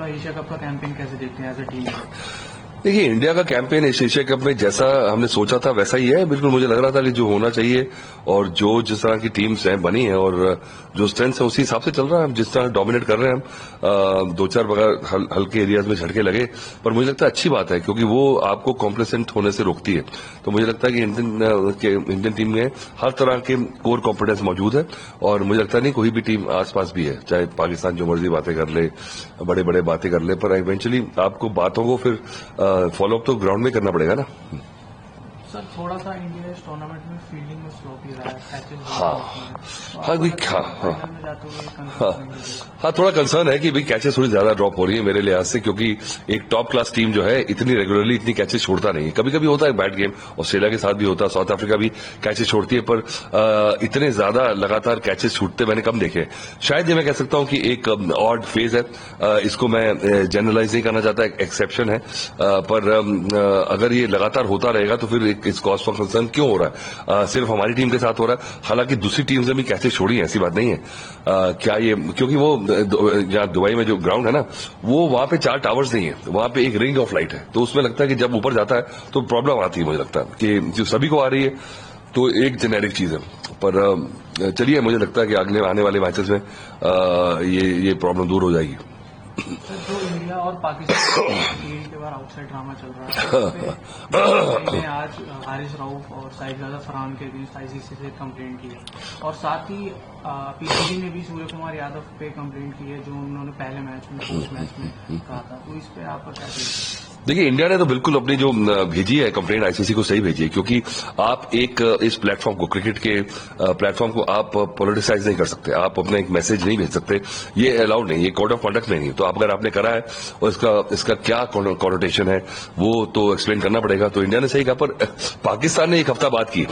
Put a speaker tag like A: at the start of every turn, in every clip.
A: Asia cup का campaign कैसे देखते हैं एज अ टीम?
B: देखिए, इंडिया का कैंपेन इस एशिया कप में जैसा हमने सोचा था वैसा ही है। बिल्कुल मुझे लग रहा था कि जो होना चाहिए और जो जिस तरह की टीम्स हैं बनी है और जो स्ट्रेंथ है उसी हिसाब से चल रहा है। हम जिस तरह डोमिनेट कर रहे हैं हम दो चार हल्के एरियाज में झटके लगे, पर मुझे लगता है अच्छी बात है क्योंकि वो आपको कॉम्प्लेसेंट होने से रोकती है। तो मुझे लगता है कि इंडियन टीम में हर तरह के कोर कॉम्पिटेंस मौजूद है और मुझे लगता नहीं कोई भी टीम आसपास भी है, चाहे पाकिस्तान जो मर्जी बातें कर ले, बड़े बड़े बातें कर ले, पर इवेंचुअली आपको बातों को फिर फॉलोअप तो ग्राउंड में करना पड़ेगा ना।
A: सर थोड़ा सा इंडिया इस टूर्नामेंट में फील्डिंग में स्लो भी रहा है।
B: हाँ, थोड़ा कंसर्न है कि भाई कैचेस थोड़ी ज्यादा ड्रॉप हो रही है मेरे लिहाज से, क्योंकि एक टॉप क्लास टीम जो है इतनी रेगुलरली इतनी कैचेस छोड़ता नहीं है। कभी कभी होता है बैड गेम, ऑस्ट्रेलिया के साथ भी होता है, साउथ अफ्रीका भी कैचेस छोड़ती है, पर इतने ज्यादा लगातार कैचेस छूटते मैंने कम देखे। शायद ये मैं कह सकता हूं कि एक ऑड फेज है, इसको मैं जनरलाइज नहीं करना चाहता, एक एक्सेप्शन है, पर अगर ये लगातार होता रहेगा तो फिर इस कॉज फॉर कंसर्न क्यों हो रहा है? सिर्फ हमारी टीम के साथ हो रहा है, हालांकि दूसरी टीम से भी कैचेस छोड़ी है, ऐसी बात नहीं है। क्या ये क्योंकि वो जहां दुबई में जो ग्राउंड है ना, वो वहां पे 4 टावर्स नहीं है, वहां पे एक रिंग ऑफ लाइट है, तो उसमें लगता है कि जब ऊपर जाता है तो प्रॉब्लम आती है। मुझे लगता है कि जो सभी को आ रही है तो एक जेनेरिक चीज है, पर चलिए मुझे लगता है कि अगले आने वाले मैचेस में ये प्रॉब्लम दूर हो जाएगी।
A: जो इंडिया और पाकिस्तान के बार आउटसाइड ड्रामा चल रहा है, आज हारिस रऊफ और साहिबजादा फरहान के अगेंस्ट आईसीसी से कंप्लेंट की है और साथ ही पीसीबी ने भी सूर्य कुमार यादव पे कंप्लेंट की है जो उन्होंने पहले मैच में पोस्ट मैच में कहा था, तो इस पे आपका क्या कहना?
B: देखिए, इंडिया ने तो बिल्कुल अपनी जो भेजी है कंप्लेंट आईसीसी को सही भेजी है, क्योंकि आप एक इस प्लेटफॉर्म को, क्रिकेट के प्लेटफॉर्म को आप पॉलिटिसाइज नहीं कर सकते, आप अपना एक मैसेज नहीं भेज सकते, ये अलाउड नहीं, ये कोड ऑफ कंडक्ट में नहीं। तो अगर आपने करा है और इसका क्या कॉनोटेशन है वो तो एक्सप्लेन करना पड़ेगा। तो इंडिया ने सही कहा, पर पाकिस्तान ने एक हफ्ता बाद की,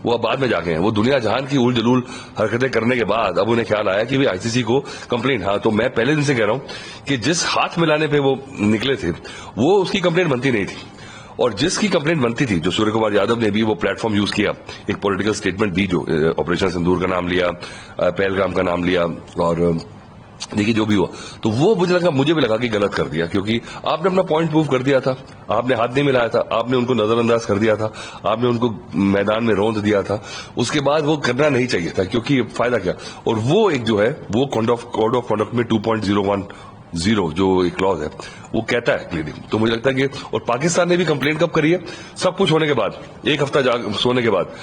B: वो अब बाद में जाके हैं, वो दुनिया जहान की उल जलूल हरकतें करने के बाद अब उन्हें ख्याल आया कि भाई आईसीसी को कंप्लेंट। हाँ, तो मैं पहले दिन से कह रहा हूं कि जिस हाथ मिलाने पे वो निकले थे वो उसकी कंप्लेंट बनती नहीं थी, और जिसकी कंप्लेंट बनती थी, जो सूर्य कुमार यादव ने भी वो प्लेटफॉर्म यूज किया, एक पॉलिटिकल स्टेटमेंट दी, जो ऑपरेशन सिंदूर का नाम लिया, पहलगाम का नाम लिया, और देखिए जो भी हुआ, तो वो मुझे भी लगा कि गलत कर दिया, क्योंकि आपने अपना पॉइंट प्रूव कर दिया था, आपने हाथ नहीं मिलाया था, आपने उनको नजरअंदाज कर दिया था, आपने उनको मैदान में रौंद दिया था, उसके बाद वो करना नहीं चाहिए था, क्योंकि फायदा क्या। और वो एक जो है वो कोड ऑफ कॉन्डक्ट में 2.010 जो एक क्लॉज है वो कहता है क्लियरली। तो मुझे लगता है कि, और पाकिस्तान ने भी कंप्लेंट कब करी है? सब कुछ होने के बाद, एक हफ्ता सोने के बाद।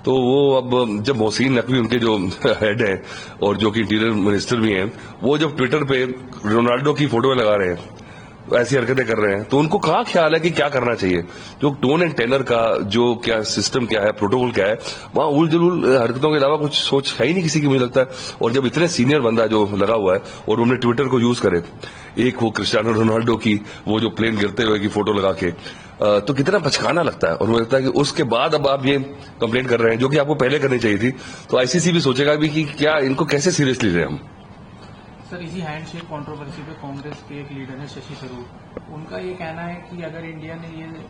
B: तो वो अब जब मोहसिन नकवी उनके जो हेड हैं और जो कि इंटीरियर मिनिस्टर भी हैं, वो जब ट्विटर पे रोनाल्डो की फोटो लगा रहे हैं, ऐसी हरकतें कर रहे हैं, तो उनको कहाँ ख्याल है कि क्या करना चाहिए? जो टोन एंड टेनर का जो क्या सिस्टम क्या है, प्रोटोकॉल क्या है, वहां उल जलूल हरकतों के अलावा कुछ सोच है ही नहीं किसी की, मुझे लगता है। और जब इतने सीनियर बंदा जो लगा हुआ है और उन्हें ट्विटर को यूज करे, एक वो क्रिस्टियानो रोनाल्डो की वो जो प्लेन गिरते हुए की फोटो लगा के, तो कितना पचकाना लगता है। और मुझे लगता है कि उसके बाद अब आप ये कंप्लेंट कर रहे हैं जो कि आपको पहले करनी चाहिए थी। तो आईसीसी भी सोचेगा भी कि क्या इनको कैसे सीरियसली ले हम।
A: सर, इसी हैंडशेक कंट्रोवर्सी पे कांग्रेस के एक लीडर है शशि थरूर, उनका ये कहना है कि अगर इंडिया ने ये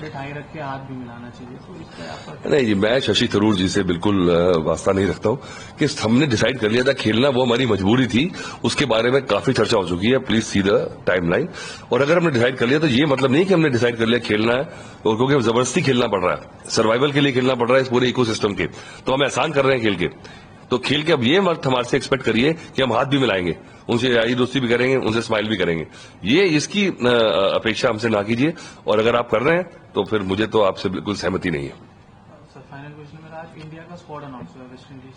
A: ठाई रख के हाथ भी मिलाना चाहिए, तो इस पर आपका? नहीं
B: जी, मैं शशि थरूर जी से बिल्कुल वास्ता नहीं रखता हूं कि हमने डिसाइड कर लिया था खेलना, वो हमारी मजबूरी थी, उसके बारे में काफी चर्चा हो चुकी है, प्लीज सी द टाइमलाइन। और अगर हमने डिसाइड कर लिया तो ये मतलब नहीं कि हमने डिसाइड कर लिया खेलना है, और क्योंकि जबरदस्ती खेलना पड़ रहा है, सर्वाइवल के लिए खेलना पड़ रहा है इस पूरे इकोसिस्टम के, तो हम एहसान कर रहे हैं खेल के। तो खेल के अब ये वक्त हमारे से एक्सपेक्ट करिए कि हम हाथ भी मिलाएंगे, उनसे यारी दोस्ती भी करेंगे, उनसे स्माइल भी करेंगे, ये इसकी अपेक्षा हमसे ना कीजिए। और अगर आप कर रहे हैं तो फिर मुझे तो आपसे बिल्कुल सहमति नहीं है।
A: सर, फाइनल क्वेश्चन मेरा, आज इंडिया का स्क्वाड अनाउंस हुआ वेस्ट इंडीज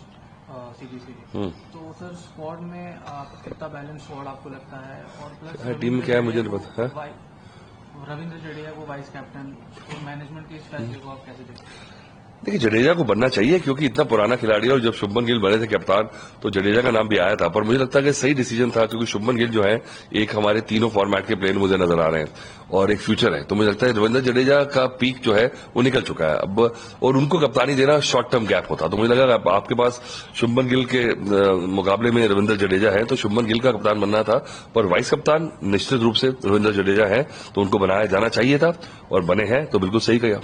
A: सीरीज, तो सर स्क्वाड में कितना बैलेंस स्क्वाड आपको लगता है? और प्लस
B: टीम क्या है मुझे नहीं पता।
A: रविंद्र जडेजा को वाइस कैप्टन, तो मैनेजमेंट के इस फैसले को आप कैसे देखते हैं?
B: देखिए, जडेजा को बनना चाहिए क्योंकि इतना पुराना खिलाड़ी है, और जब शुभमन गिल बने थे कप्तान तो जडेजा का नाम भी आया था, पर मुझे लगता है कि सही डिसीजन था, क्योंकि शुभमन गिल जो है एक हमारे तीनों फॉर्मेट के प्लेयर मुझे नजर आ रहे हैं और एक फ्यूचर है। तो मुझे लगता है रविंद्र जडेजा का पीक जो है वो निकल चुका है अब, और उनको कप्तानी देना शॉर्ट टर्म गैप होता। तो मुझे लगा आपके पास शुभमन गिल के मुकाबले में रविंद्र जडेजा है, तो शुभमन गिल का कप्तान बनना था, पर वाइस कप्तान निश्चित रूप से रविंद्र जडेजा है, तो उनको बनाया जाना चाहिए था और बने हैं, तो बिल्कुल सही किया।